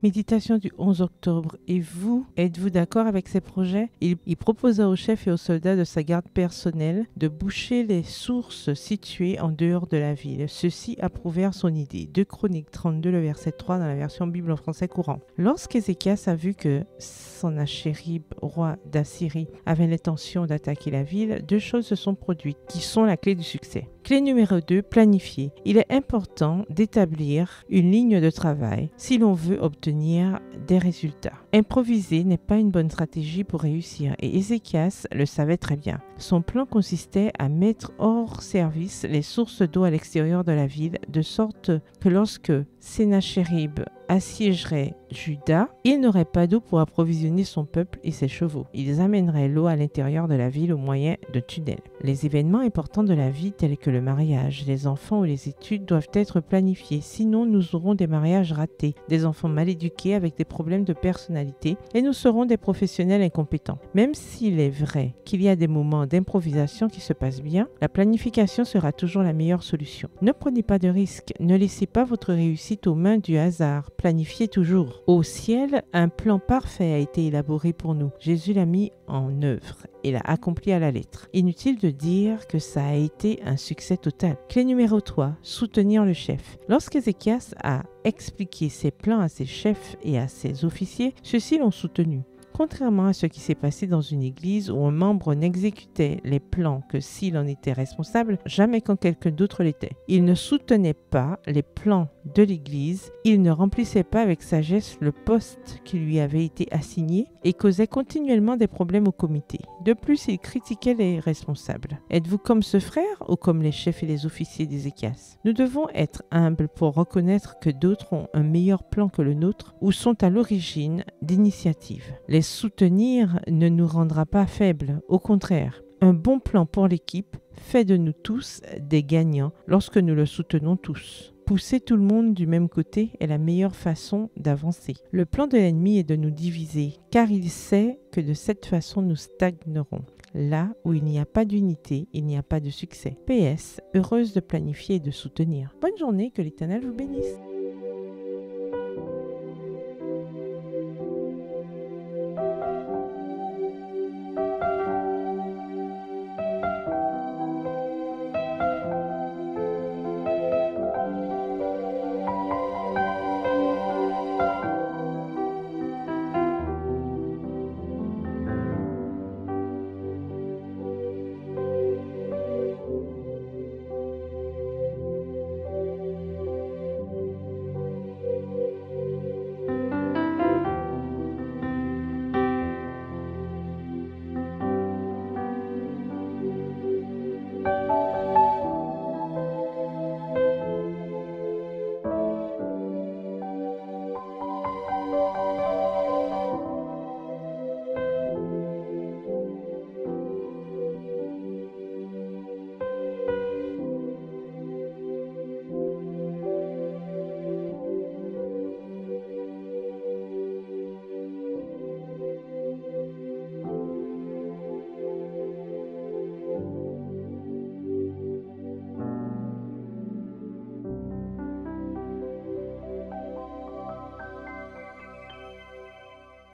Méditation du 11 octobre. Et vous, êtes-vous d'accord avec ces projets? Il proposa aux chefs et aux soldats de sa garde personnelle de boucher les sources situées en dehors de la ville. Ceux-ci approuvèrent son idée. 2 Chroniques 32, le verset 3 dans la version Bible en français courant. Lorsqu'Ézéchias a vu que Sennachérib, roi d'Assyrie, avait l'intention d'attaquer la ville, 2 choses se sont produites qui sont la clé du succès. Clé numéro 2, planifier. Il est important d'établir une ligne de travail si l'on veut obtenir des résultats. Improviser n'est pas une bonne stratégie pour réussir et Ézéchias le savait très bien. Son plan consistait à mettre hors service les sources d'eau à l'extérieur de la ville de sorte que lorsque Sennachérib assiégerait Juda, il n'aurait pas d'eau pour approvisionner son peuple et ses chevaux. Ils amèneraient l'eau à l'intérieur de la ville au moyen de tunnels. Les événements importants de la vie tels que le mariage, les enfants ou les études doivent être planifiés, sinon nous aurons des mariages ratés, des enfants mal éduqués avec des problèmes de personnalité et nous serons des professionnels incompétents. Même s'il est vrai qu'il y a des moments d'improvisation qui se passent bien, la planification sera toujours la meilleure solution. Ne prenez pas de risques, ne laissez pas votre réussite aux mains du hasard, planifiez toujours. Au ciel, un plan parfait a été élaboré pour nous. Jésus l'a mis en œuvre et l'a accompli à la lettre. Inutile de dire que ça a été un succès total. Clé numéro 3, soutenir le chef. Lorsqu'Ézéchias a expliqué ses plans à ses chefs et à ses officiers, ceux-ci l'ont soutenu. Contrairement à ce qui s'est passé dans une église où un membre n'exécutait les plans que s'il en était responsable, jamais quand quelqu'un d'autre l'était. Il ne soutenait pas les plans de l'église, il ne remplissait pas avec sagesse le poste qui lui avait été assigné et causait continuellement des problèmes au comité. De plus, il critiquait les responsables. Êtes-vous comme ce frère ou comme les chefs et les officiers d'Ézéchias? Nous devons être humbles pour reconnaître que d'autres ont un meilleur plan que le nôtre ou sont à l'origine d'initiatives. Les soutenir ne nous rendra pas faibles, au contraire. Un bon plan pour l'équipe fait de nous tous des gagnants lorsque nous le soutenons tous. Pousser tout le monde du même côté est la meilleure façon d'avancer. Le plan de l'ennemi est de nous diviser, car il sait que de cette façon nous stagnerons. Là où il n'y a pas d'unité, il n'y a pas de succès. PS, heureuse de planifier et de soutenir. Bonne journée, que l'Éternel vous bénisse.